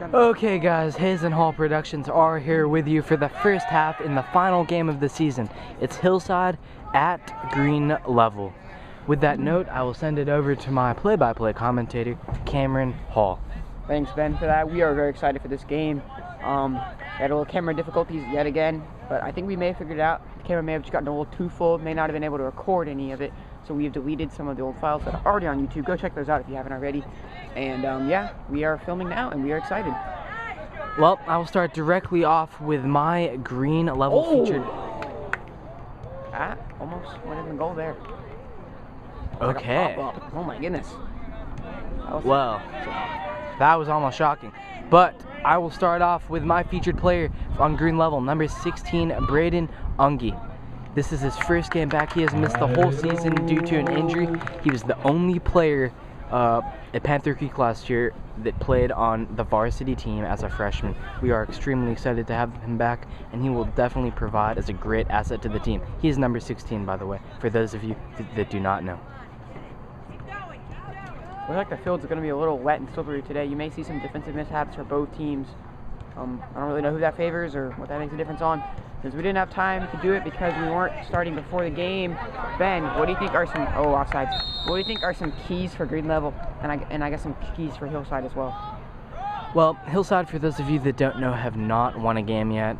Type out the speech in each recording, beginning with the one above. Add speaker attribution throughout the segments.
Speaker 1: Okay guys, Hayes and Hall Productions are here with you for the first half in the final game of the season. It's Hillside at Green Level. With that note, I will send it over to my play-by-play commentator, Cameron Hall.
Speaker 2: Thanks, Ben, for that. We are very excited for this game. We had a little camera difficulties yet again, but I think we may have figured it out. The camera may have just gotten a little too full, may not have been able to record any of it, so we have deleted some of the old files that are already on YouTube. Go check those out if you haven't already. And yeah, we are filming now, and we are excited.
Speaker 1: Well, I will start directly off with my Green Level featured.
Speaker 2: Almost went in the goal there.
Speaker 1: Okay.
Speaker 2: Like oh my goodness.
Speaker 1: Well, that was almost shocking. But I will start off with my featured player on Green Level, number 16, Braden Unge. This is his first game back. He has missed the whole season due to an injury. He was the only player at Panther Creek last year that played on the varsity team as a freshman. We are extremely excited to have him back, and he will definitely provide as a great asset to the team. He is number 16, by the way, for those of you that do not know.
Speaker 2: Looks like the field's going to be a little wet and slippery today. You may see some defensive mishaps for both teams. I don't really know who that favors or what that makes a difference on, because we didn't have time to do it because we weren't starting before the game. Ben, what do you think are some offsides? What do you think are some keys for Green Level, and I guess some keys for Hillside as well?
Speaker 1: Well, Hillside, for those of you that don't know, have not won a game yet.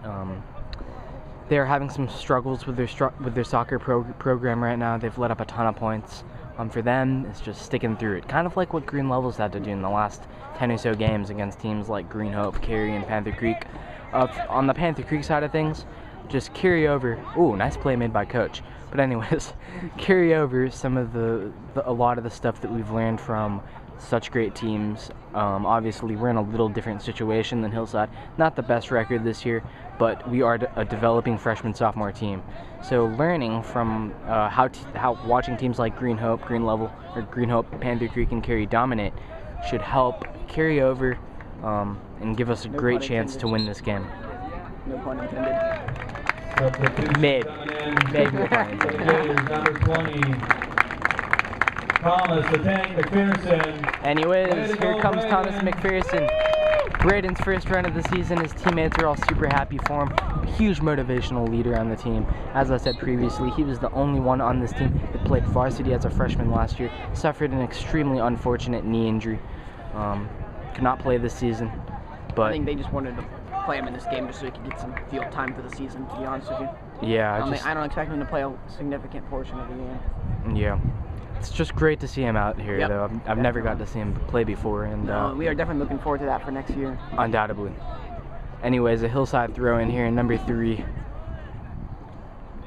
Speaker 1: They are having some struggles with their soccer program right now. They've let up a ton of points. For them, it's just sticking through it. Kind of like what Green Level's had to do in the last 10 or so games against teams like Green Hope, Cary, and Panther Creek. On the Panther Creek side of things, just carry over. Ooh, nice play made by Coach. But anyways, carry over some of a lot of the stuff that we've learned from such great teams. Obviously, we're in a little different situation than Hillside. Not the best record this year, but we are a developing freshman-sophomore team. So learning from how watching teams like Green Hope, Green Level, or Green Hope, Panther Creek, and Cary dominate should help carry over and give us a great chance to win this game.
Speaker 2: No pun intended.
Speaker 1: Mid.
Speaker 3: Number 20. Thomas the Tank McPherson.
Speaker 1: Anyways, here comes Thomas McPherson. Braden's first run of the season. His teammates are all super happy for him. A huge motivational leader on the team. As I said previously, he was the only one on this team that played varsity as a freshman last year. Suffered an extremely unfortunate knee injury. Could not play this season. But
Speaker 2: I think they just wanted to play him in this game just so he could get some field time for the season, to be honest with you.
Speaker 1: Yeah,
Speaker 2: I don't expect him to play a significant portion of the game.
Speaker 1: Yeah. It's just great to see him out here, though. I've never got to see him play before, and
Speaker 2: we are definitely looking forward to that for next year.
Speaker 1: Undoubtedly. Anyways, a Hillside throw in here, number 3,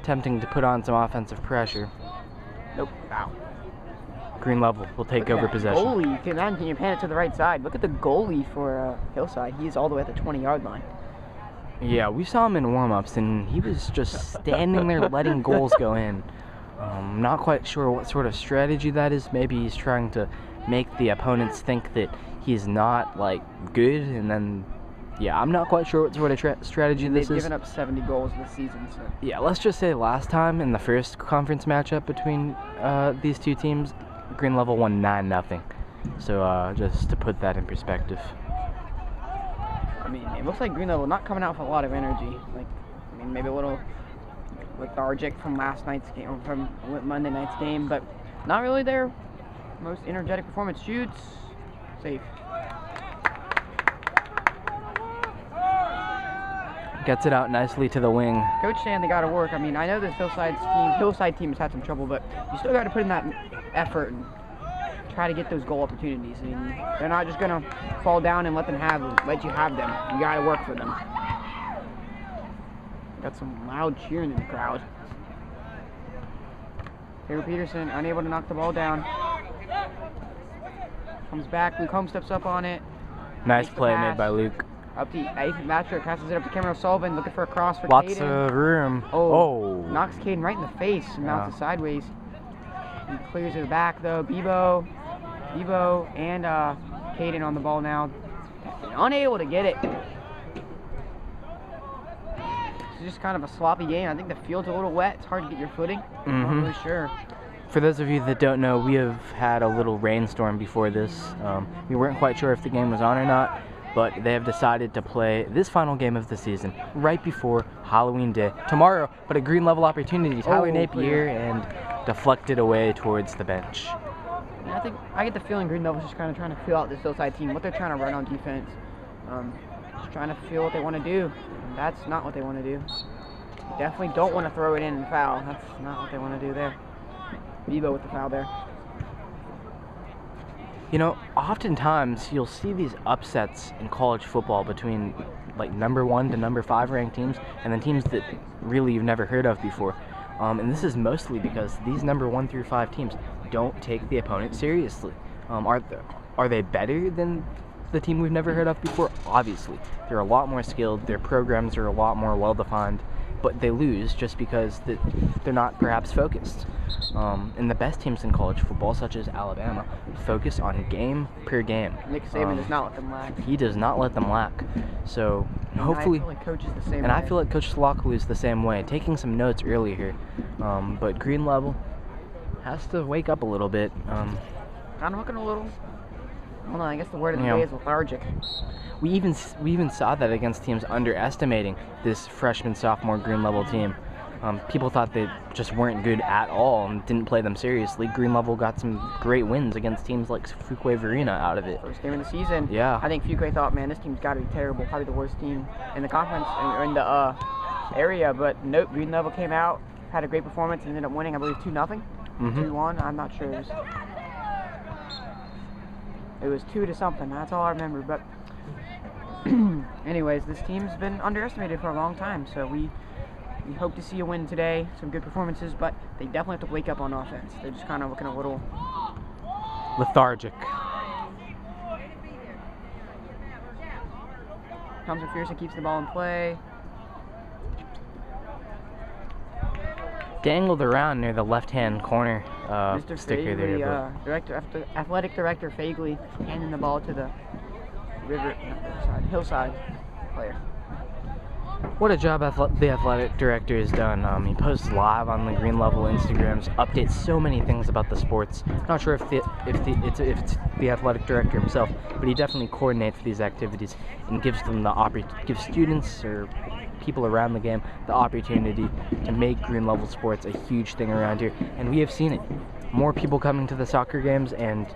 Speaker 1: attempting to put on some offensive pressure.
Speaker 2: Nope. Wow.
Speaker 1: Green Level will take over possession.
Speaker 2: Goalie, can you pan it to the right side? Look at the goalie for Hillside. He's all the way at the 20-yard line.
Speaker 1: Yeah, we saw him in warm-ups, and he was just standing there letting goals go in. Not quite sure what sort of strategy that is. Maybe he's trying to make the opponents think that he's not, like, good, and then, yeah, I'm not quite sure what sort of strategy this is.
Speaker 2: They've given up 70 goals this season, so.
Speaker 1: Yeah, let's just say last time in the first conference matchup between these two teams, Green Level won 9-0. So, just to put that in perspective.
Speaker 2: I mean, it looks like Green Level not coming out with a lot of energy. Like, I mean, maybe a little lethargic from last night's game, or from Monday night's game, but not really their most energetic performance. Shoots, safe.
Speaker 1: Gets it out nicely to the wing.
Speaker 2: Coach saying they got to work. I mean, I know this Hillside team has had some trouble, but you still got to put in that effort and try to get those goal opportunities. I mean, they're not just gonna fall down and let you have them. You got to work for them. Got some loud cheering in the crowd. Taylor Peterson unable to knock the ball down. Comes back. Luke Holmes steps up on it.
Speaker 1: Nice play made by Luke.
Speaker 2: Up to Ethan Matcher, passes it up to Cameron O'Sullivan, looking for a cross for
Speaker 1: Lots
Speaker 2: Caden.
Speaker 1: of room.
Speaker 2: Knocks Caden right in the face and mounts it sideways. He clears it back though. Bebo and Caden on the ball now. Unable to get it. It's just kind of a sloppy game. I think the field's a little wet. It's hard to get your footing. I'm not really sure.
Speaker 1: For those of you that don't know, we have had a little rainstorm before this. We weren't quite sure if the game was on or not. but they have decided to play this final game of the season right before Halloween Day tomorrow. But a green level opportunity. Tyler Napier and deflected away towards the bench.
Speaker 2: Yeah, I get the feeling Green Level's just kind of trying to feel out this Hillside team, what they're trying to run on defense. Just trying to feel what they want to do. And that's not what they want to do. You definitely don't want to throw it in and foul. That's not what they want to do there. Bebo with the foul there.
Speaker 1: You know, oftentimes you'll see these upsets in college football between like number 1 to number 5 ranked teams and then teams that really you've never heard of before. And this is mostly because these number 1 through 5 teams don't take the opponent seriously. Are they better than the team we've never heard of before? Obviously. They're a lot more skilled, their programs are a lot more well-defined, but they lose just because they're not perhaps focused. And the best teams in college football, such as Alabama, focus on game per game.
Speaker 2: Nick Saban does not let them lack.
Speaker 1: He does not let them lack. So hopefully,
Speaker 2: I feel like Coach is the same
Speaker 1: and
Speaker 2: way.
Speaker 1: I feel like Coach Slockley is the same way. Taking some notes earlier here, but Green Level has to wake up a little bit.
Speaker 2: Kind of looking a little. Hold on, I guess the word of the day is lethargic.
Speaker 1: We even saw that against teams underestimating this freshman sophomore Green Level team. People thought they just weren't good at all and didn't play them seriously. Green Level got some great wins against teams like Fuquay-Varina out of it.
Speaker 2: First game of the season.
Speaker 1: Yeah.
Speaker 2: I think Fuquay thought, man, this team's got to be terrible. Probably the worst team in the conference or in the area. But nope, Green Level came out, had a great performance, and ended up winning, I believe, 2-0. 2-1. I'm not sure. It was 2 to something. That's all I remember. But anyways, this team's been underestimated for a long time. So we hope to see a win today. Some good performances, but they definitely have to wake up on offense. They're just kind of looking a little
Speaker 1: lethargic.
Speaker 2: Comes McPherson, keeps the ball in play.
Speaker 1: Dangled around near the left-hand corner
Speaker 2: Mr.
Speaker 1: sticker
Speaker 2: Fagley,
Speaker 1: there.
Speaker 2: Athletic Director Fagley handing the ball to the Hillside player.
Speaker 1: What a job the athletic director has done. He posts live on the Green Level Instagrams, updates so many things about the sports. Not sure if it's the athletic director himself, but he definitely coordinates these activities and gives students or people around the game the opportunity to make Green Level sports a huge thing around here, and we have seen it. More people coming to the soccer games and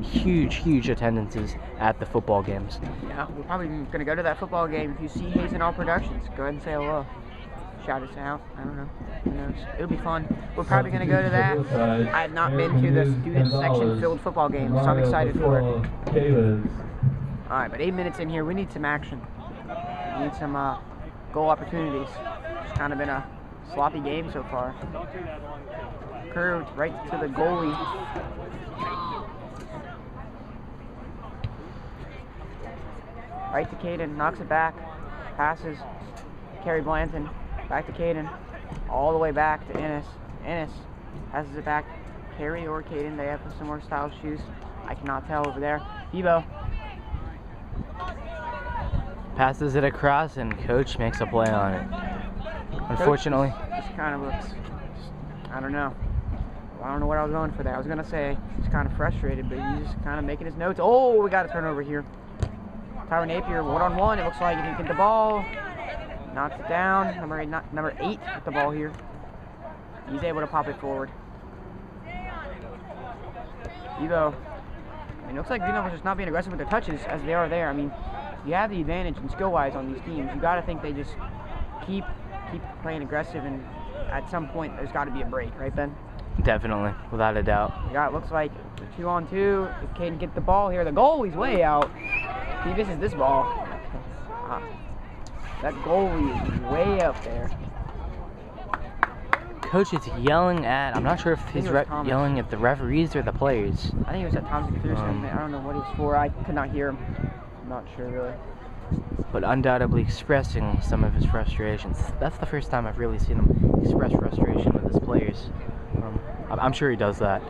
Speaker 1: huge attendances at the football games.
Speaker 2: Yeah, we're probably going to go to that football game. If you see Hayes in all productions, go ahead and say hello. Shout us out. I don't know. Who knows? It'll be fun. We're probably going to go to that. I have not been to the student section filled football game, so I'm excited for it. Alright, but 8 minutes in here, we need some action. We need some goal opportunities. It's kind of been a sloppy game so far. Curved right to the goalie. Right to Caden, knocks it back, passes, Kerry Blanton, back to Caden, all the way back to Ennis. Ennis passes it back, Kerry or Caden, they have similar style shoes. I cannot tell over there. Bebo.
Speaker 1: Passes it across and Coach makes a play on it. Unfortunately.
Speaker 2: Just kind of looks, I don't know. I don't know what I was going for there. I was going to say he's kind of frustrated, but he's just kind of making his notes. Oh, we got a turnover here. Tyler Napier, one-on-one. It looks like he can get the ball. Knocks it down. Number 8 with the ball here. He's able to pop it forward. Evo. I mean, it looks like Green Level's just not being aggressive with their touches as they are there. I mean, you have the advantage in skill-wise on these teams. You got to think they just keep playing aggressive, and at some point there's got to be a break, right, Ben?
Speaker 1: Definitely, without a doubt.
Speaker 2: Yeah, it looks like 2-on-2. If Caden get the ball here, the goalie's way out. He misses this ball. That goalie is way up there.
Speaker 1: Coach is yelling at, I'm not sure if he's yelling at the referees or the players.
Speaker 2: I think it was at Thomas McPherson. I don't know what he was for. I could not hear him. I'm not sure, really.
Speaker 1: But undoubtedly expressing some of his frustrations. That's the first time I've really seen him express frustration with his players. I'm sure he does that.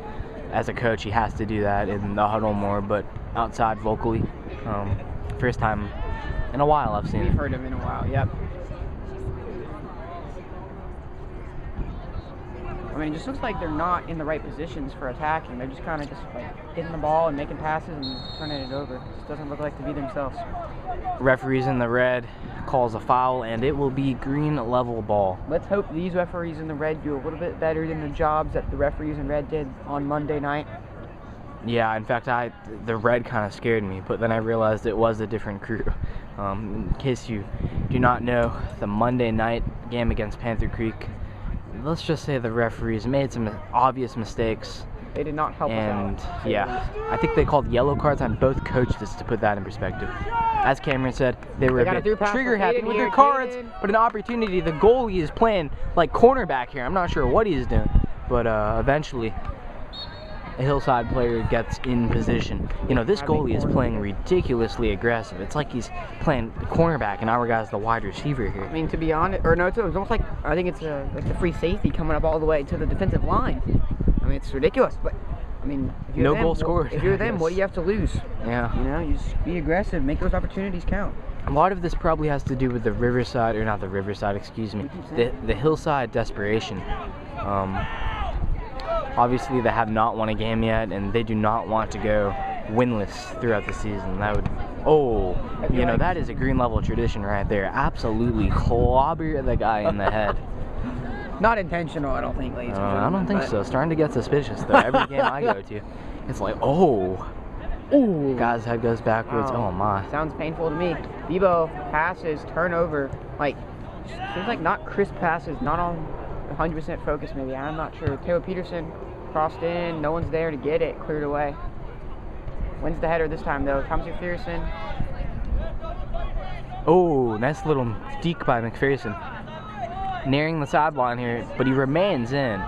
Speaker 1: As a coach, he has to do that in the huddle more, but outside vocally, first time in a while I've seen it.
Speaker 2: We've heard him in a while, yep. I mean, it just looks like they're not in the right positions for attacking. They're just kind of like getting the ball and making passes and turning it over. It just doesn't look like to be themselves.
Speaker 1: Referees in the red calls a foul, and it will be green level ball.
Speaker 2: Let's hope these referees in the red do a little bit better than the jobs that the referees in red did on Monday night.
Speaker 1: Yeah, in fact, the red kind of scared me, but then I realized it was a different crew. In case you do not know, the Monday night game against Panther Creek, let's just say the referees made some obvious mistakes.
Speaker 2: They did not help
Speaker 1: And
Speaker 2: us out.
Speaker 1: yeah, I think they called yellow cards on both coaches, to put that in perspective. As Cameron said, they were a bit trigger happy with their cards, but an opportunity. The goalie is playing like cornerback here. I'm not sure what he's doing, but eventually a Hillside player gets in position. You know, this goalie is playing ridiculously aggressive. It's like he's playing cornerback, and our guy's the wide receiver here.
Speaker 2: I mean, to be honest, or no, it's almost like, I think it's like the free safety coming up all the way to the defensive line. I mean, it's ridiculous, but I mean, if you're
Speaker 1: No
Speaker 2: them,
Speaker 1: goal scored.
Speaker 2: If you're them, what do you have to lose?
Speaker 1: Yeah.
Speaker 2: You know, you just be aggressive, make those opportunities count.
Speaker 1: A lot of this probably has to do with the Riverside, or not the Riverside, excuse me, the Hillside desperation. Obviously, they have not won a game yet, and they do not want to go winless throughout the season. That would, you know, that is a green level tradition right there. Absolutely clobber the guy in the head.
Speaker 2: Not intentional, I don't think, ladies and gentlemen.
Speaker 1: I don't think so. Starting to get suspicious, though. Every game I go to, it's like, ooh, guy's head goes backwards.
Speaker 2: Wow.
Speaker 1: Oh my.
Speaker 2: Sounds painful to me. Debo passes, turnover, like, seems like not crisp passes, not on 100% focus maybe. I'm not sure. Taylor Peterson crossed in, no one's there to get it, cleared away. Wins the header this time though. Thomas McPherson.
Speaker 1: Oh, nice little deke by McPherson. Nearing the sideline here, but he remains in,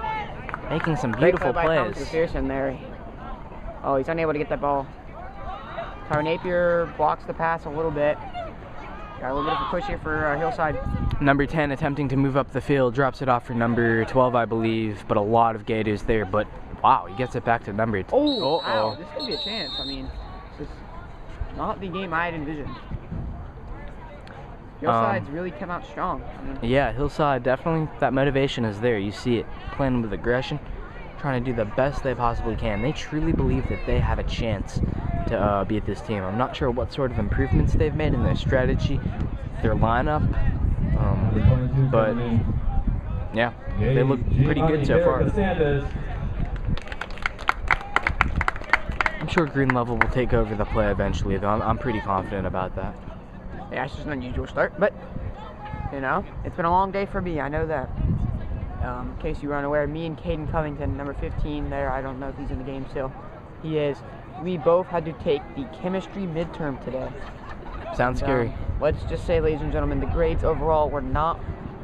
Speaker 1: making some beautiful
Speaker 2: Great play by Thomas
Speaker 1: plays.
Speaker 2: McPherson there. Oh, he's unable to get that ball. Tyler Napier blocks the pass a little bit. Got a little bit of a push here for Hillside.
Speaker 1: Number 10 attempting to move up the field, drops it off for number 12, I believe, but a lot of Gators there. But wow, he gets it back to number 2.
Speaker 2: Oh, wow, this could be a chance. I mean, this is not the game I had envisioned. Hillside's really come out strong. I mean,
Speaker 1: Yeah, Hillside, definitely that motivation is there. You see it, playing with aggression, trying to do the best they possibly can. They truly believe that they have a chance to beat this team. I'm not sure what sort of improvements they've made in their strategy, their lineup, but yeah, they look pretty good so far. I'm sure Green Level will take over the play eventually, though. I'm pretty confident about that.
Speaker 2: yeah, it's just an unusual start, but, you know, it's been a long day for me. I know that. In case you were unaware, me and Caden Covington, number 15 there, I don't know if he's in the game still. He is. We both had to take the chemistry midterm today.
Speaker 1: Sounds scary.
Speaker 2: Let's just say, ladies and gentlemen, the grades overall were not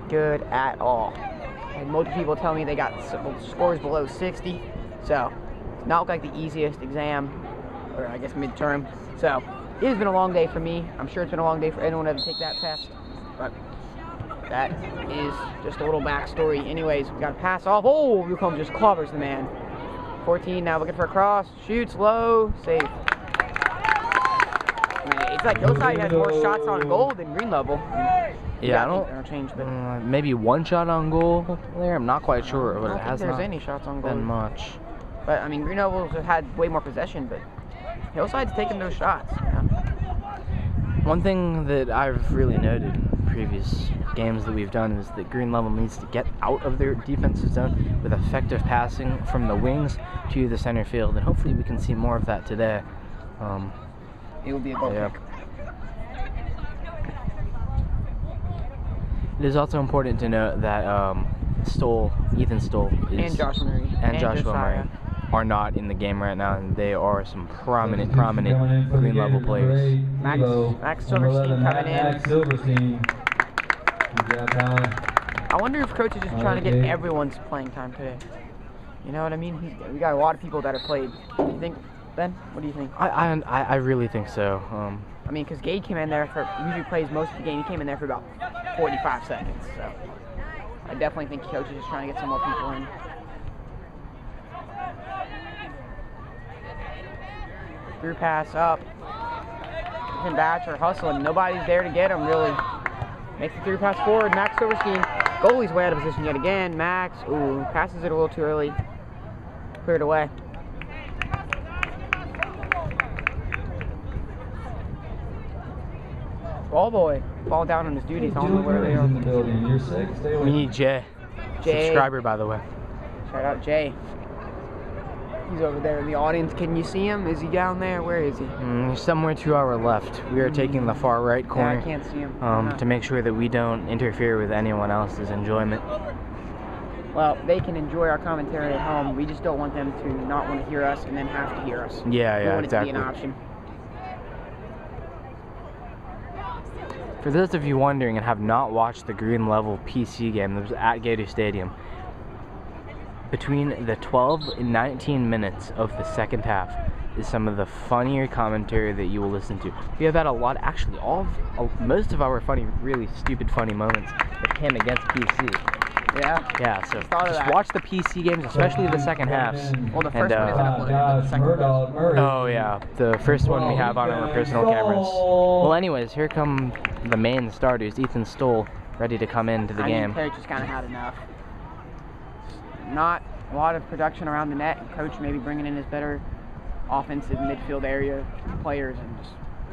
Speaker 2: good at all. I had multiple people tell me they got scores below 60, so it's not like the easiest exam, or I guess midterm. So it has been a long day for me. I'm sure it's been a long day for anyone that had to take that test, but that is just a little backstory. Anyways, we got to pass off. Oh, Newcomb just clobbers the man. 14 now looking for a cross, shoots low, safe. I mean, it's like Hillside has more shots on goal than Green Level.
Speaker 1: Yeah, I don't
Speaker 2: change, but
Speaker 1: maybe one shot on goal there. I'm not quite sure, but
Speaker 2: I
Speaker 1: it
Speaker 2: don't
Speaker 1: has
Speaker 2: think there's
Speaker 1: not
Speaker 2: any shots on goal.
Speaker 1: been much.
Speaker 2: But I mean, Green Level's have had way more possession, but Hillside's taking those shots. Yeah.
Speaker 1: One thing that I've really noted in previous games that we've done is that Green Level needs to get out of their defensive zone with effective passing from the wings to the center field, and hopefully we can see more of that today.
Speaker 2: It will be a goal kick.
Speaker 1: It is also important to note that Ethan Stoll
Speaker 2: And Josh Murray.
Speaker 1: and Joshua
Speaker 2: Josiah.
Speaker 1: Murray are not in the game right now, and they are some prominent Green Level players.
Speaker 2: Max Silverstein coming in.
Speaker 3: Max Silverstein.
Speaker 2: I wonder if coach is just trying to get everyone's playing time today. You know what I mean? We got a lot of people that have played. You think, Ben? What do you think?
Speaker 1: I really think so.
Speaker 2: I mean, because Gade came in there for, usually plays most of the game. He came in there for about 45 seconds. So I definitely think coach is just trying to get some more people in. Through pass up. Ethan Batcher hustling. Nobody's there to get him, really. Makes the through pass forward. Max Silverstein. Goalie's way out of position yet again. Max, ooh, passes it a little too early. Cleared away. Ball boy. Ball down on his duties. I don't know where they are.
Speaker 3: In the building. You're sick. Stay away.
Speaker 1: We need Jay.
Speaker 2: Jay.
Speaker 1: Subscriber, by the way.
Speaker 2: Shout out Jay. He's over there in the audience. Can you see him? Is he down there? Where is he?
Speaker 1: He's somewhere to our left. We are taking the far right corner.
Speaker 2: Yeah, I can't see him.
Speaker 1: To make sure that we don't interfere with anyone else's enjoyment.
Speaker 2: Well, they can enjoy our commentary at home. We just don't want them to not want to hear us and then have to hear us.
Speaker 1: Yeah,
Speaker 2: We want
Speaker 1: exactly.
Speaker 2: it to be an option.
Speaker 1: For those of you wondering and have not watched the Green Level PC game that was at Gator Stadium, between the 12 and 19 minutes of the second half is some of the funnier commentary that you will listen to. We have had a lot, actually most of our funny, really stupid funny moments that came against PC.
Speaker 2: Yeah.
Speaker 1: Yeah, so
Speaker 2: thought of
Speaker 1: just
Speaker 2: that.
Speaker 1: watch the PC games, especially the second halves.
Speaker 2: Well, the first one isn't uploaded, but the
Speaker 3: Dodge,
Speaker 2: second one is.
Speaker 3: Murdoch,
Speaker 1: Oh yeah, the first one we have on our personal cameras. Well anyways, here come the main starters, Ethan Stoll, ready to come into the game.
Speaker 2: Coach just kind of had enough. Not a lot of production around the net. Coach maybe bringing in his better offensive midfield area players and just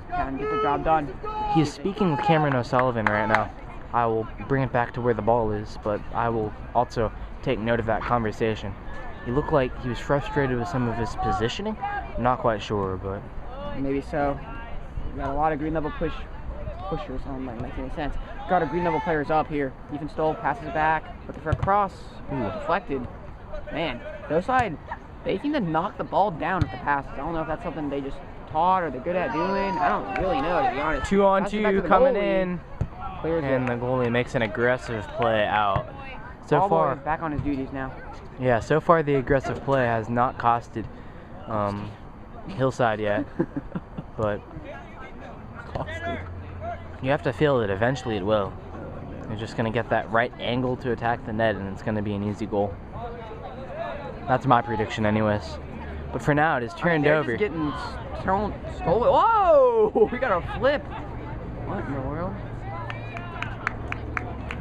Speaker 2: kind of get the job done.
Speaker 1: He is speaking with Cameron O'Sullivan right now. I will bring it back to where the ball is, but I will also take note of that conversation. He looked like he was frustrated with some of his positioning. I'm not quite sure, but
Speaker 2: Maybe so. We got a lot of green level pushers. I don't know if that makes any sense. Got our green level players up here. Ethan Stoll passes it back, looking for a cross. Ooh, deflected. Man, Hillside, they seem to knock the ball down at the passes. I don't know if that's something they just taught or they're good at doing. I don't really know, to be honest.
Speaker 1: 2 on
Speaker 2: Passes it back
Speaker 1: 2
Speaker 2: to the
Speaker 1: coming
Speaker 2: goalie.
Speaker 1: in,
Speaker 2: Clears
Speaker 1: and
Speaker 2: it.
Speaker 1: the goalie makes an aggressive play out. So
Speaker 2: Ball boy
Speaker 1: far,
Speaker 2: is back on his duties now.
Speaker 1: yeah, so far the aggressive play has not costed Hillside yet, but you have to feel that eventually it will. You're just going to get that right angle to attack the net, and it's going to be an easy goal. That's my prediction anyways. But for now, it is turned
Speaker 2: They're
Speaker 1: over.
Speaker 2: just getting stolen. Whoa! We got a flip. What in the world?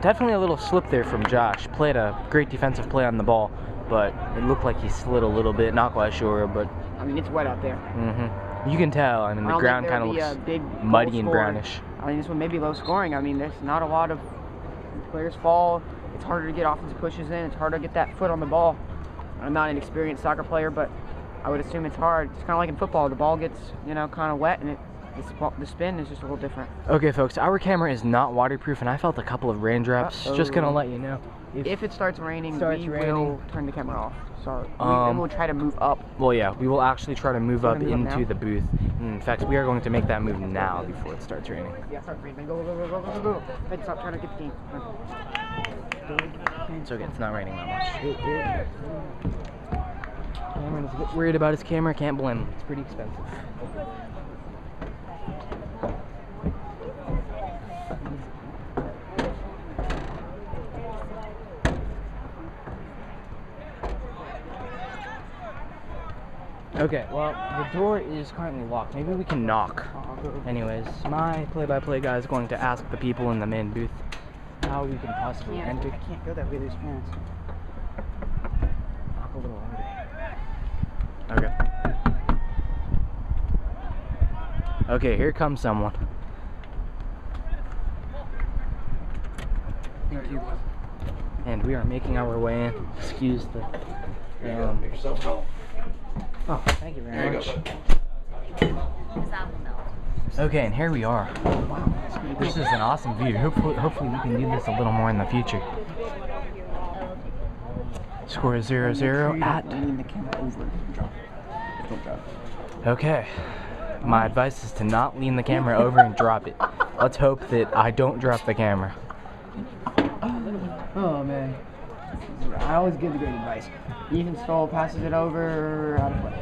Speaker 1: Definitely a little slip there from Josh. Played a great defensive play on the ball, but it looked like he slid a little bit. Not quite sure, but
Speaker 2: I mean, it's wet out there.
Speaker 1: you can tell. I mean,
Speaker 2: I
Speaker 1: the
Speaker 2: don't
Speaker 1: ground
Speaker 2: think
Speaker 1: kind of
Speaker 2: there'll
Speaker 1: looks
Speaker 2: be a big
Speaker 1: muddy
Speaker 2: goal
Speaker 1: and
Speaker 2: scored.
Speaker 1: brownish.
Speaker 2: I mean, this one may be low scoring. I mean, there's not a lot of players fall. It's harder to get offensive pushes in. It's harder to get that foot on the ball. I'm not an experienced soccer player, but I would assume it's hard. It's kind of like in football. The ball gets, kind of wet, and the spin is just a little different.
Speaker 1: Okay, folks, our camera is not waterproof, and I felt a couple of raindrops. Just gonna let you know.
Speaker 2: If it starts raining, we will turn the camera off. Sorry. And we'll try to move up.
Speaker 1: Well, yeah, we will actually try to move up
Speaker 2: We're gonna move up
Speaker 1: into
Speaker 2: now?
Speaker 1: the booth. In fact, we are going to make that move now before it starts raining.
Speaker 2: Yeah, start raining. Go, go, go, go, go, go. Ben, stop trying to get the game.
Speaker 1: It's okay, it's not raining that much. Cameron's a bit worried about his camera, can't blame him. It's pretty expensive. Okay, well, the door is currently locked. Maybe we can knock. Anyways, my play-by-play guy is going to ask the people in the main booth how we can possibly enter.
Speaker 2: I can't go that way. There's fans.
Speaker 1: Knock a little louder. Okay. Okay, here comes someone.
Speaker 2: Thank you.
Speaker 1: And we are making our way in. Excuse the...
Speaker 3: Make yourself home.
Speaker 1: Oh, thank you very
Speaker 3: There you
Speaker 1: much.
Speaker 3: go.
Speaker 1: Okay, and here we are. Wow, this is an awesome view. Hopefully we can do this a little more in the future. Score is 0-0 at...
Speaker 2: Leaning the camera over.
Speaker 3: Don't drop.
Speaker 1: Okay. My advice is to not lean the camera over and drop it. Let's hope that I don't drop the camera.
Speaker 2: Oh, man. I always give the great advice. Ethan Stoll passes it over, out of play.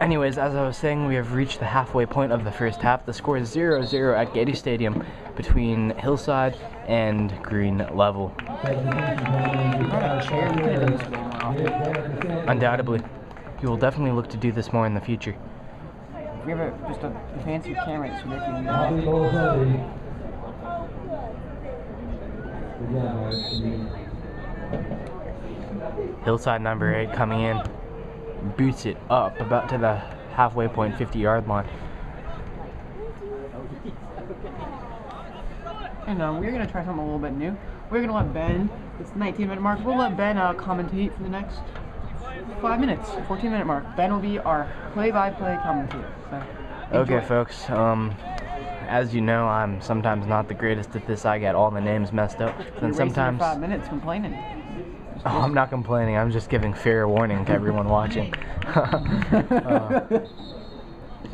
Speaker 1: Anyways, as I was saying, we have reached the halfway point of the first half. The score is 0-0 at Gator Stadium between Hillside and Green Level. Undoubtedly. We will definitely look to do this more in the future.
Speaker 2: We have just a fancy camera so they can...
Speaker 1: Hillside number 8 coming in, boots it up about to the halfway point, 50-yard line.
Speaker 2: And we're going to try something a little bit new. We're going to let Ben, it's the 19-minute mark, we'll let Ben commentate for the next 5 minutes, 14-minute mark. Ben will be our play-by-play commentator. So, enjoy.
Speaker 1: Okay, folks. As you know, I'm sometimes not the greatest at this. I get all the names messed up. And sometimes
Speaker 2: 5 minutes complaining.
Speaker 1: Oh, I'm not complaining. I'm just giving fair warning to everyone watching.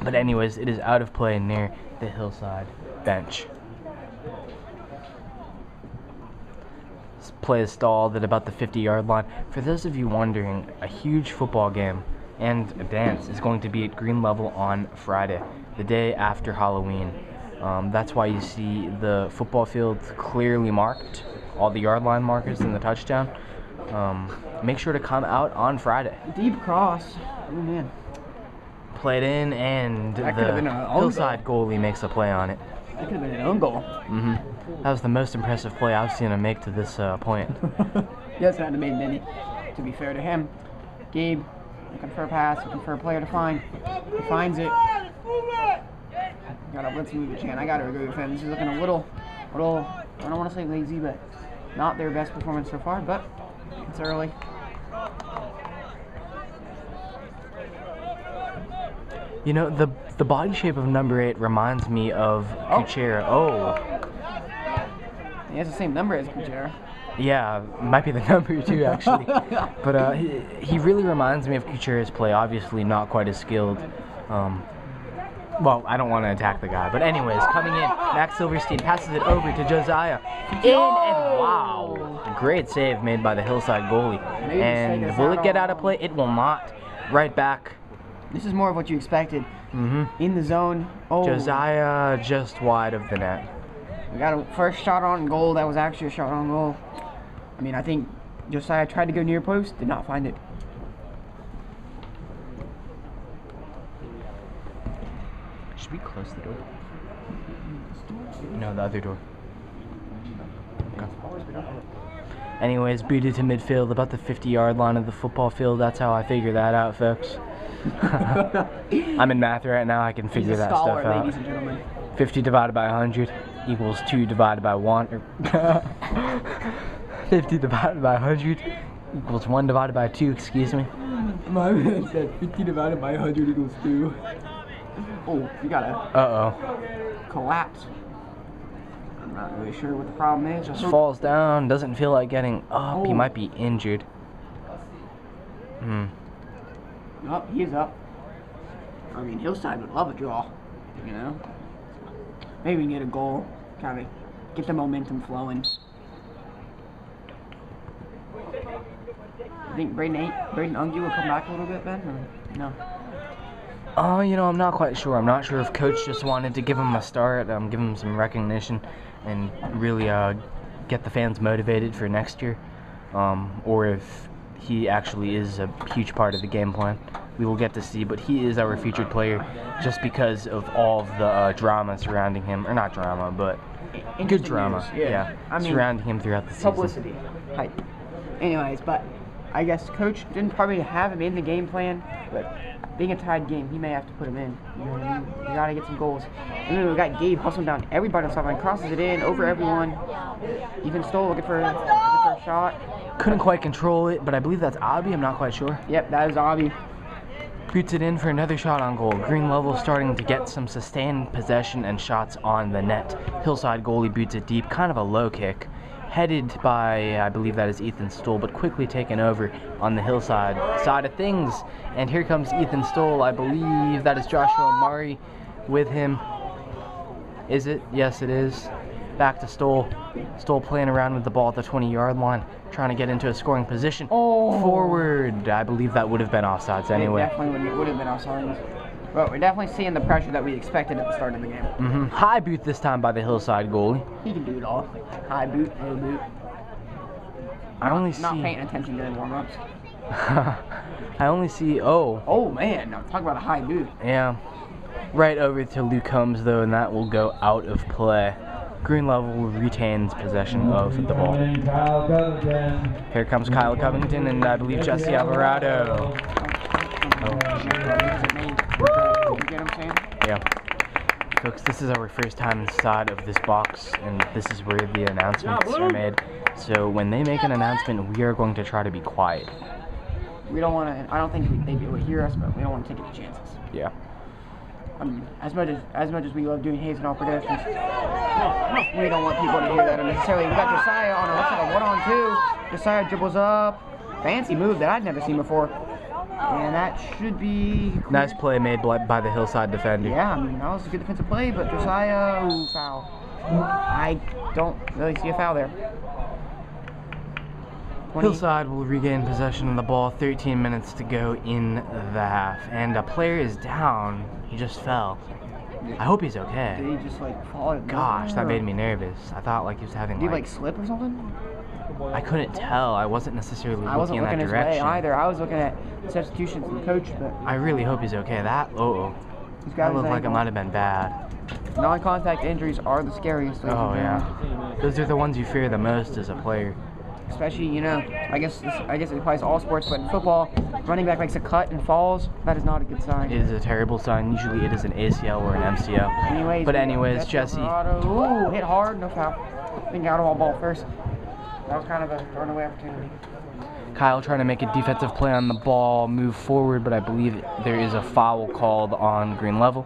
Speaker 1: But anyways, it is out of play near the Hillside bench. This play is stalled at about the 50-yard line. For those of you wondering, a huge football game and a dance is going to be at Green Level on Friday, the day after Halloween. That's why you see the football field clearly marked, all the yard line markers in the touchdown. Make sure to come out on Friday.
Speaker 2: Deep cross. Oh, man.
Speaker 1: Played in, and
Speaker 2: That could have been
Speaker 1: the
Speaker 2: an own
Speaker 1: Hillside goalie makes a play on it.
Speaker 2: That could have been an own goal.
Speaker 1: That was the most impressive play I've seen him make to this point.
Speaker 2: He hasn't had to make many, to be fair to him. Gabe, looking for a pass, looking for a player to find. He finds it. Let's move the chain. I gotta agree with him. This is looking a little, I don't want to say lazy, but not their best performance so far, but it's early.
Speaker 1: You know, the body shape of number 8 reminds me of Kuchera. Oh.
Speaker 2: He has the same number as Kuchera.
Speaker 1: Yeah, might be the number 2 actually. But he really reminds me of Kuchera's play. Obviously not quite as skilled. Well, I don't want to attack the guy. But anyways, coming in, Max Silverstein passes it over to Josiah. And wow, great save made by the Hillside goalie. And will it get out of play? It will not. Right back.
Speaker 2: This is more of what you expected. In the zone. Oh.
Speaker 1: Josiah just wide of the net.
Speaker 2: We got a first shot on goal. That was actually a shot on goal. I mean, I think Josiah tried to go near post, did not find it.
Speaker 1: Should we close the door? No, the other door. Okay. Anyways, booted to midfield, about the 50-yard line of the football field. That's how I figure that out, folks. I'm in math right now. I can figure that stuff out.
Speaker 2: Ladies and gentlemen.
Speaker 1: 50 divided by 100 equals 2 divided by 1. 50 divided by 100 equals 1 divided by 2. Excuse me.
Speaker 2: My man said 50 divided by 100 equals 2. Oh, you got a collapse. I'm not really sure what the problem is.
Speaker 1: Just falls down, doesn't feel like getting up. He might be injured.
Speaker 2: Oh, he's up. I mean, Hillside would love a draw, you know? Maybe we can get a goal, kind of get the momentum flowing. I think Braden Ungy will come back a little bit, Ben, or no?
Speaker 1: You know, I'm not quite sure. I'm not sure if Coach just wanted to give him a start, give him some recognition, and really get the fans motivated for next year, or if he actually is a huge part of the game plan. We will get to see, but he is our featured player just because of all of the drama surrounding him, or not drama, but good drama, yeah, I mean, surrounding him throughout the season.
Speaker 2: Publicity, hype. Anyways, but I guess Coach didn't probably have him in the game plan, but being a tied game, he may have to put him in. You know what I mean? You gotta get some goals. And then we got Gabe hustling down everybody on the sideline, crosses it in over everyone. Even Stoll looking for a shot.
Speaker 1: Couldn't quite control it, but I believe that's Abby. I'm not quite sure.
Speaker 2: Yep, that is Abby.
Speaker 1: Boots it in for another shot on goal. Green Level starting to get some sustained possession and shots on the net. Hillside goalie boots it deep, kind of a low kick. Headed by, I believe that is Ethan Stoll, but quickly taken over on the Hillside side of things. And here comes Ethan Stoll. I believe that is Joshua Murray with him. Is it? Yes, it is. Back to Stoll. Stoll playing around with the ball at the 20-yard line, trying to get into a scoring position. Forward. I believe that would have been offsides anyway.
Speaker 2: It definitely would have been offsides. But we're definitely seeing the pressure that we expected at the start of the game.
Speaker 1: High boot this time by the Hillside goalie.
Speaker 2: He can do it all. High boot, low boot.
Speaker 1: I only see...
Speaker 2: Not paying attention during warm-ups.
Speaker 1: I only see... Oh,
Speaker 2: man. Now, talk about a high boot.
Speaker 1: Yeah. Right over to Luke Combs, though, and that will go out of play. Green Level retains possession of the ball. Here comes Kyle Covington and I believe Jesse Alvarado.
Speaker 2: You get what I'm saying?
Speaker 1: Yeah. folks, this is our first time inside of this box, and this is where the announcements are made. So when they make an announcement, we are going to try to be quiet.
Speaker 2: We don't want to. I don't think they would hear us, but we don't want to take any chances.
Speaker 1: Yeah.
Speaker 2: As much as we love doing haze and all predictions, we don't want people to hear that unnecessarily. We got Josiah on a 1-on-2. Josiah dribbles up. Fancy move that I'd never seen before. And that should be clear.
Speaker 1: Nice play made by the Hillside defender.
Speaker 2: Yeah, I mean, that was a good defensive play, but Josiah, ooh, foul. I don't really see a foul there. 20.
Speaker 1: Hillside will regain possession of the ball, 13 minutes to go in the half. And a player is down. He just fell. I hope he's okay.
Speaker 2: Did he just, like, fall?
Speaker 1: Gosh, that made me nervous. I thought, like, he was having,
Speaker 2: Did he, like, slip or something?
Speaker 1: I couldn't tell. I wasn't necessarily
Speaker 2: I wasn't
Speaker 1: looking in
Speaker 2: looking
Speaker 1: that
Speaker 2: his way
Speaker 1: direction.
Speaker 2: either. I was looking at substitutions from the coach, but
Speaker 1: I really hope he's okay. That
Speaker 2: he's got
Speaker 1: that
Speaker 2: his
Speaker 1: looked like it
Speaker 2: ankle.
Speaker 1: might have been bad.
Speaker 2: Non-contact injuries are the scariest. ladies
Speaker 1: Oh
Speaker 2: and
Speaker 1: yeah,
Speaker 2: gentlemen.
Speaker 1: those are the ones you fear the most as a player.
Speaker 2: Especially, you know, I guess it applies to all sports, but in football, running back makes a cut and falls. That is not a good sign.
Speaker 1: It is a terrible sign. Usually it is an ACL or an MCL. But anyways, Jesse.
Speaker 2: Ooh, hit hard, no foul. I think out of all ball first. That was kind of a runaway opportunity.
Speaker 1: Kyle trying to make a defensive play on the ball, move forward, but I believe there is a foul called on green level.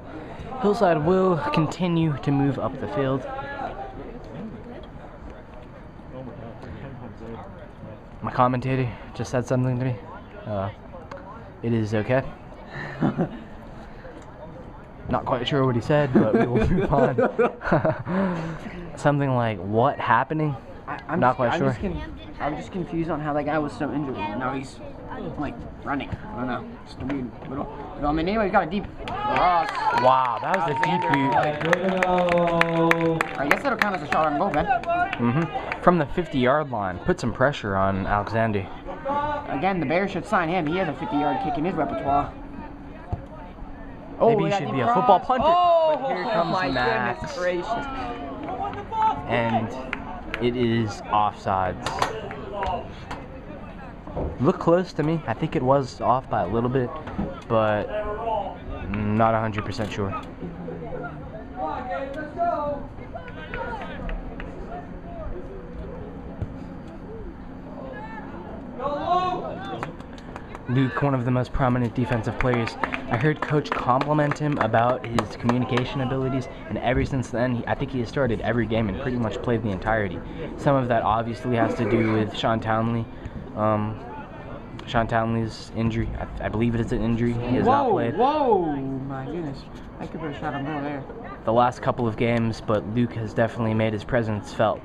Speaker 1: Hillside will continue to move up the field. My commentator just said something to me. It is okay. Not quite sure what he said, but we will move on. Something like, what happening?
Speaker 2: I'm
Speaker 1: not quite sure.
Speaker 2: I'm just confused on how that guy was so injured. Now he's like running. I don't know. Just a weird little. I mean, anyway, he's got a deep cross.
Speaker 1: Wow, that was a deep boot.
Speaker 2: I guess that'll count as a shot on goal, then.
Speaker 1: From the 50-yard line, put some pressure on Alexander.
Speaker 2: Again, the Bears should sign him. He has a 50-yard kick in his repertoire.
Speaker 1: Maybe he should be a football punter.
Speaker 2: Oh,
Speaker 1: but here comes
Speaker 2: my
Speaker 1: Max.
Speaker 2: goodness gracious.
Speaker 1: And it is offsides. Looked close to me. I think it was off by a little bit, but not 100% sure. Luke, one of the most prominent defensive players. I heard Coach compliment him about his communication abilities, and ever since then, I think he has started every game and pretty much played the entirety. Some of that obviously has to do with Sean Townley. Sean Townley's injury. I believe it is an injury. He has not played.
Speaker 2: Whoa, my goodness. I could put a shot on goal there.
Speaker 1: The last couple of games, but Luke has definitely made his presence felt.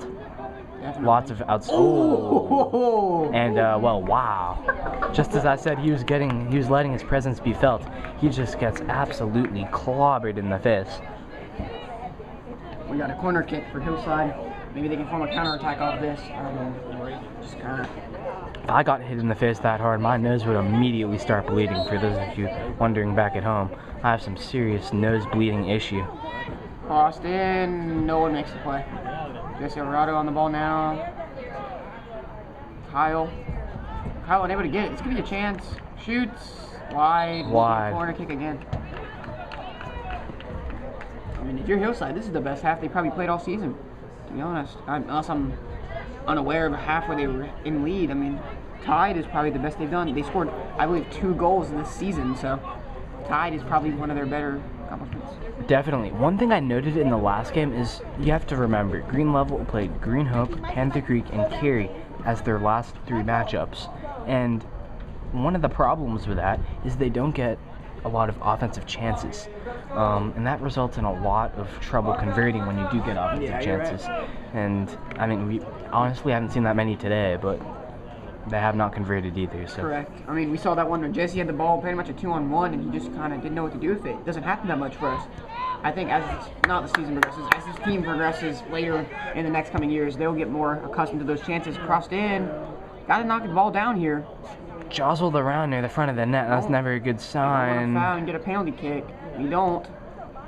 Speaker 2: Definitely.
Speaker 1: Lots of outs. Oh. And well, wow. Just as I said, he was letting his presence be felt. He just gets absolutely clobbered in the face.
Speaker 2: We got a corner kick for Hillside. Maybe they can form a counterattack off this. I don't know. Just kind of.
Speaker 1: If I got hit in the face that hard, my nose would immediately start bleeding. For those of you wondering back at home, I have some serious nose bleeding issue.
Speaker 2: Crossed in. No one makes the play. Jesse Alvarado on the ball now. Kyle unable to get it. This could be a chance. Shoots. Wide. Corner kick again. I mean, if you're Hillside, this is the best half they probably played all season. To be honest. Unless I'm unaware of a half where they were in lead. I mean, tied is probably the best they've done. They scored, I believe, 2 goals this season, so tied is probably one of their better accomplishments.
Speaker 1: Definitely. One thing I noted in the last game is you have to remember, Green Level played Green Hope, Panther Creek, and Cary as their last 3 matchups. And one of the problems with that is they don't get a lot of offensive chances. And that results in a lot of trouble converting when you do get offensive chances. Right. And, I mean, we honestly haven't seen that many today, but they have not converted either. So.
Speaker 2: Correct. I mean, we saw that one when Jesse had the ball pretty much a 2-on-1, and he just kind of didn't know what to do with it. It doesn't happen that much for us. I think as not the season progresses, as this team progresses later in the next coming years, they'll get more accustomed to those chances. Crossed in. Got to knock the ball down here.
Speaker 1: Jostled around near the front of the net. That's never a good sign.
Speaker 2: Foul and get a penalty kick. We don't.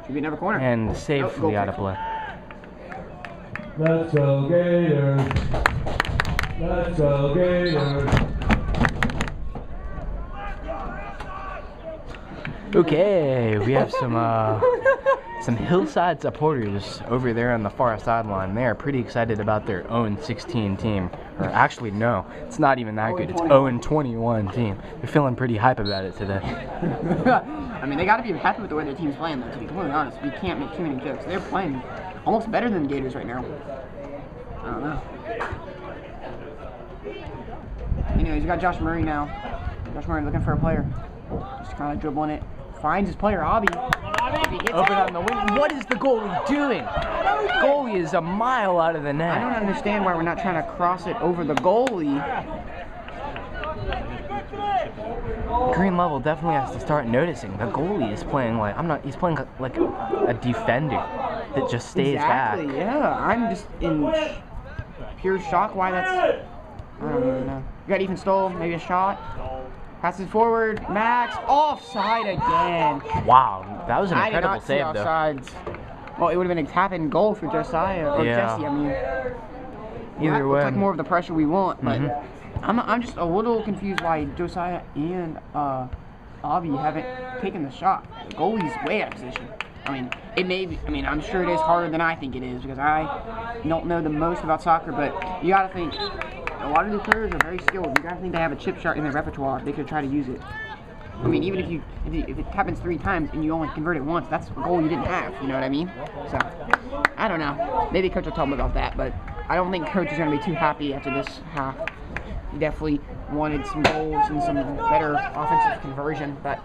Speaker 2: Should be another corner.
Speaker 1: And safely out of play.
Speaker 4: Let's go Gators. Let's go Gators.
Speaker 1: Okay, we have some some Hillside supporters over there on the far sideline. They are pretty excited about their own 16 team. Or actually, no, it's not even that good. It's 0-21 team. They're feeling pretty hype about it today.
Speaker 2: I mean, they got to be happy with the way their team's playing, though, to be completely honest. We can't make too many jokes. They're playing almost better than the Gators right now. I don't know. Anyways, we got Josh Murray now. Josh Murray looking for a player. Just kind of dribbling it. Finds his player, Abby.
Speaker 1: Open on the wing. What is the goalie doing? The goalie is a mile out of the net.
Speaker 2: I don't understand why we're not trying to cross it over the goalie.
Speaker 1: Green Level definitely has to start noticing the goalie is playing like he's playing like a defender that just stays
Speaker 2: Exactly,
Speaker 1: back.
Speaker 2: yeah. I'm just in pure shock why that's... I don't even know. We got Ethan Stoll, maybe a shot. Passes forward, Max, offside again.
Speaker 1: Wow, that was an
Speaker 2: I did
Speaker 1: incredible
Speaker 2: not see
Speaker 1: save though.
Speaker 2: offsides. Well, it would have been a tap-in goal for Josiah, or
Speaker 1: Yeah.
Speaker 2: Jesse, I mean.
Speaker 1: Either
Speaker 2: That
Speaker 1: way.
Speaker 2: looks like more of the pressure we want, but
Speaker 1: Mm-hmm.
Speaker 2: I'm just a little confused why Josiah and Avi haven't taken the shot. The goalie's way out of position. I mean, it may be, I'm sure it is harder than I think it is because I don't know the most about soccer, but you gotta think, a lot of the players are very skilled. You gotta think they have a chip shot in their repertoire. They could try to use it. I mean, even if it happens 3 times and you only convert it once, that's a goal you didn't have. You know what I mean? So, I don't know. Maybe Coach will tell me about that, but I don't think Coach is going to be too happy after this half. He definitely wanted some goals and some better offensive conversion, but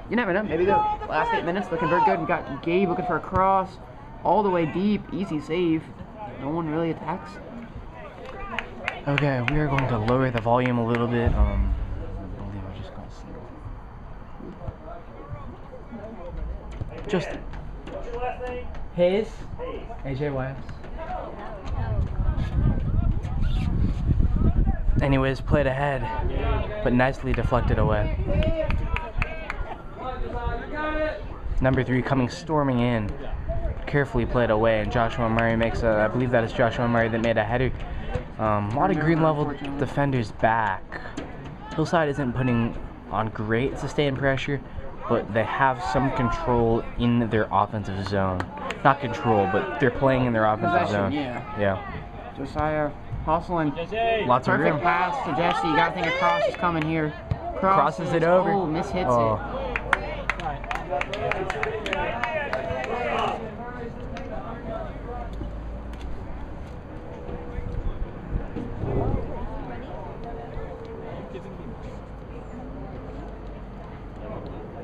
Speaker 2: you never know. Maybe the last 8 minutes looking very good. We got Gabe looking for a cross all the way deep. Easy save. No one really attacks.
Speaker 1: Okay, we are going to lower the volume a little bit. I believe I just got some. Just Hayes. AJYS. Anyways, played ahead, but nicely deflected away. Number 3 coming storming in. Carefully played away, and Joshua Murray makes I believe that is Joshua Murray that made a header. A lot of Green Level defenders back. Hillside isn't putting on great sustained pressure, but they have some control in their offensive zone. Not control, but they're playing in their offensive zone.
Speaker 2: Yeah. Josiah hustling.
Speaker 1: Lots of
Speaker 2: Perfect
Speaker 1: room.
Speaker 2: pass to Jesse. You gotta think a cross is coming here.
Speaker 1: Crosses it over.
Speaker 2: Oh, mishits
Speaker 1: Oh.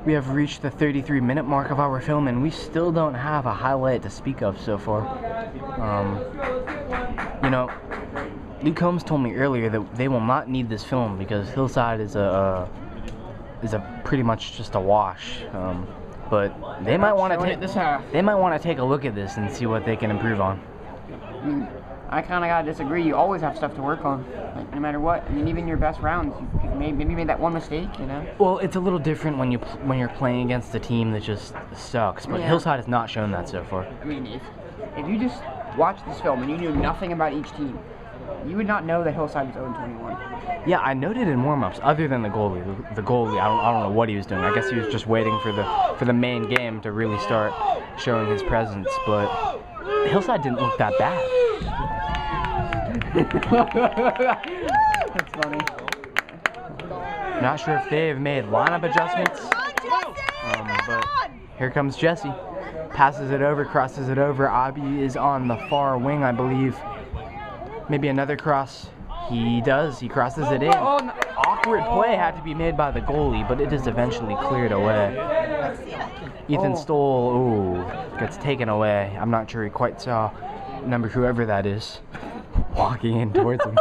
Speaker 1: We have reached the 33-minute mark of our film, and we still don't have a highlight to speak of so far. You know, Luke Holmes told me earlier that they will not need this film because Hillside is a pretty much just a wash. But they might want to take a look at this and see what they can improve on.
Speaker 2: I kind of gotta disagree. You always have stuff to work on, like, no matter what. I mean, even your best rounds, maybe you made that one mistake, you know.
Speaker 1: Well, it's a little different when you're playing against a team that just sucks. But
Speaker 2: Yeah.
Speaker 1: Hillside has not shown that so far.
Speaker 2: I mean, if you just watched this film and you knew nothing about each team, you would not know that Hillside was 0-21.
Speaker 1: Yeah, I noted in warm-ups, other than the goalie. The goalie, I don't know what he was doing. I guess he was just waiting for the main game to really start showing his presence. But Hillside didn't look that bad.
Speaker 2: That's funny.
Speaker 1: Not sure if they've made lineup adjustments. But here comes Jesse. Passes it over, crosses it over. Abi is on the far wing, I believe. Maybe another cross. He does. He crosses it in. Awkward play had to be made by the goalie, but it is eventually cleared away. Ethan Stoll, gets taken away. I'm not sure he quite saw whoever that is walking in towards him.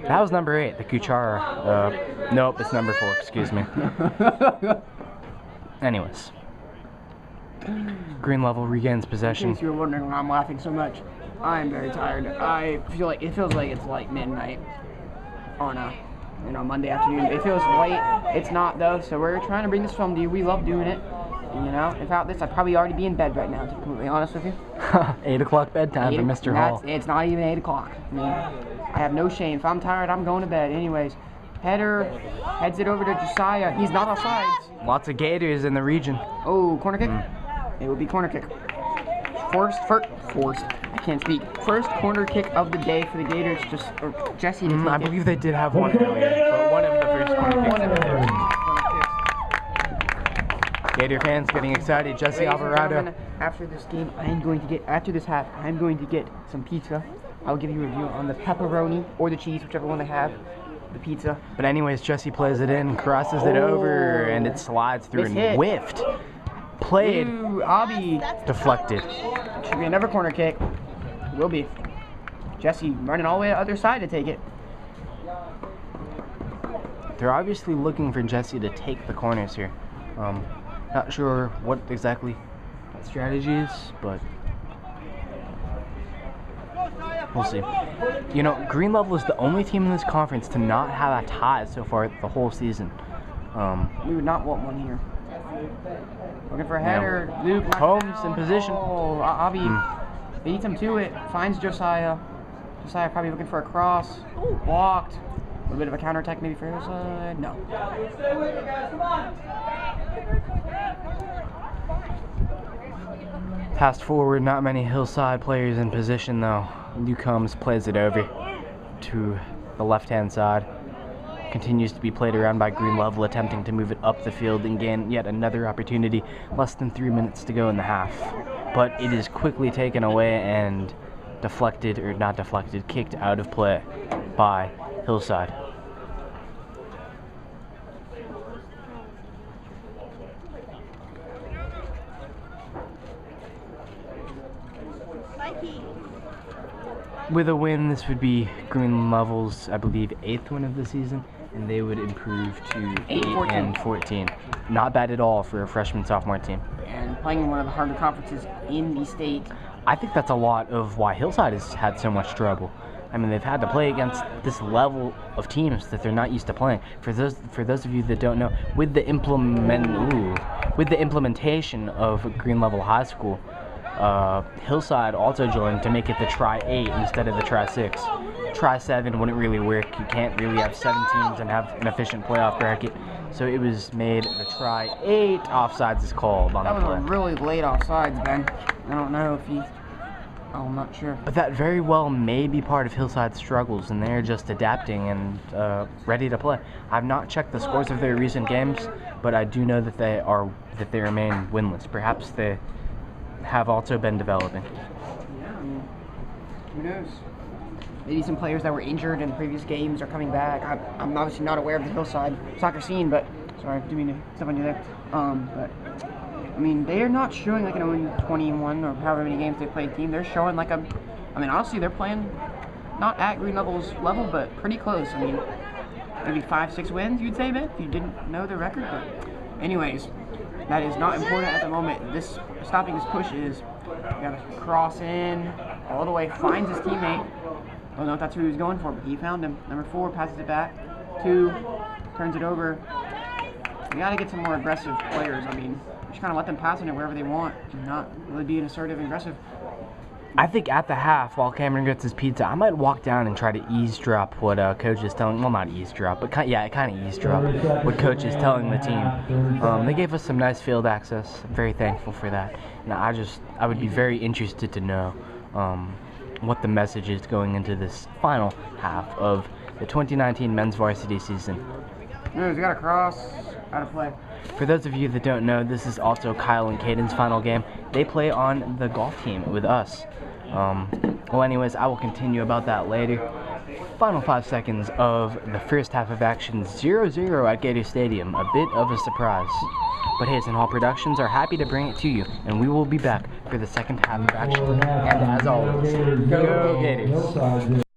Speaker 1: That was number 8, the Kuchara. Nope, it's number 4, excuse me. Anyways. Green Level regains
Speaker 2: In
Speaker 1: possession.
Speaker 2: case you were wondering why I'm laughing so much, I am very tired. I feel like it feels like it's like midnight on a Monday afternoon. It feels late. It's not though. So we're trying to bring this film to you. We love doing it. And, without this, I'd probably already be in bed right now. To be completely honest with you.
Speaker 1: 8 o'clock bedtime for Mr. Hall.
Speaker 2: It's not even 8 o'clock. I mean, I have no shame. If I'm tired, I'm going to bed. Anyways, Header heads it over to Josiah. He's not offsides.
Speaker 1: Lots of Gators in the region.
Speaker 2: Oh, corner kick. It will be corner kick. Forced. I can't speak. First corner kick of the day for the Gators. Jesse.
Speaker 1: I believe they did have one earlier, but one of the first corner kicks.
Speaker 2: One of the first corner kicks.
Speaker 1: Gator fans getting excited. Jesse
Speaker 2: Ladies and
Speaker 1: Alvarado.
Speaker 2: gentlemen, after this game, after this half, I'm going to get some pizza. I'll give you a review on the pepperoni or the cheese, whichever one they have. The pizza.
Speaker 1: But anyways, Jesse plays it in, crosses it over, and it slides through and whiffed. Played.
Speaker 2: Ooh, Abby.
Speaker 1: Deflected.
Speaker 2: Should be another corner kick. Will be. Jesse running all the way to the other side to take it.
Speaker 1: They're obviously looking for Jesse to take the corners here. Not sure what exactly that strategy is, but we'll see. You know, Green Level is the only team in this conference to not have a tie so far the whole season.
Speaker 2: We would not want one here. Looking for a header. Luke.
Speaker 1: Holmes in position.
Speaker 2: Oh, Abby beats him to it. Finds Josiah. Josiah probably looking for a cross. Blocked. A little bit of a counterattack maybe for Hillside. No.
Speaker 1: Passed forward, not many Hillside players in position though. Luke Holmes plays it over to the left-hand side. Continues to be played around by Green Level, attempting to move it up the field and gain yet another opportunity. Less than 3 minutes to go in the half. But it is quickly taken away and deflected, or not deflected, kicked out of play by Hillside. With a win, this would be Green Level's, I believe, 8th win of the season, and they would improve to 8-14. Not bad at all for a freshman-sophomore team.
Speaker 2: And playing in one of the harder conferences in the state.
Speaker 1: I think that's a lot of why Hillside has had so much trouble. I mean, they've had to play against this level of teams that they're not used to playing. For those of you that don't know, with the implementation of Green Level High School, Hillside also joined to make it the Tri-8 instead of the Tri-6. Tri-7 wouldn't really work. You can't really have 7 teams and have an efficient playoff bracket. So it was made the Tri-8. Offsides is called on the play.
Speaker 2: That was a really late offsides, Ben. I don't know if he... Oh, I'm not sure.
Speaker 1: But that very well may be part of Hillside's struggles, and they're just adapting and ready to play. I've not checked the scores of their recent games, but I do know that they remain winless. Perhaps they have also been developing.
Speaker 2: Yeah, I mean, who knows? Maybe some players that were injured in previous games are coming back. I'm obviously not aware of the Hillside soccer scene, but sorry, I didn't mean to step on you there. But I mean, they are not showing like an 21 or however many games they played team. They're showing like a, I mean, honestly, they're playing not at Green Level's level, but pretty close. I mean, maybe 5-6 wins, you'd say, Ben, if you didn't know the record. But anyways, that is not important at the moment. Stopping this push is, got to cross in all the way, finds his teammate. I don't know if that's who he was going for, but he found him. Number 4 passes it back. 2 turns it over. We got to get some more aggressive players. I mean, just kind of let them pass on it wherever they want and not really being assertive and aggressive.
Speaker 1: I think at the half, while Cameron gets his pizza, I might walk down and try to eavesdrop what Coach is telling. Well, not eavesdrop, but kind of eavesdrop what Coach is telling the team. They gave us some nice field access. I'm very thankful for that. And I would be very interested to know what the message is going into this final half of the 2019 men's varsity season.
Speaker 2: He's got a cross, out of play.
Speaker 1: For those of you that don't know, this is also Kyle and Caden's final game. They play on the golf team with us. Well, anyways, I will continue about that later. Final 5 seconds of the first half of action, 0-0 at Gator Stadium. A bit of a surprise. But Hazen Hall Productions are happy to bring it to you, and we will be back for the second half of action. And as always, go Gators!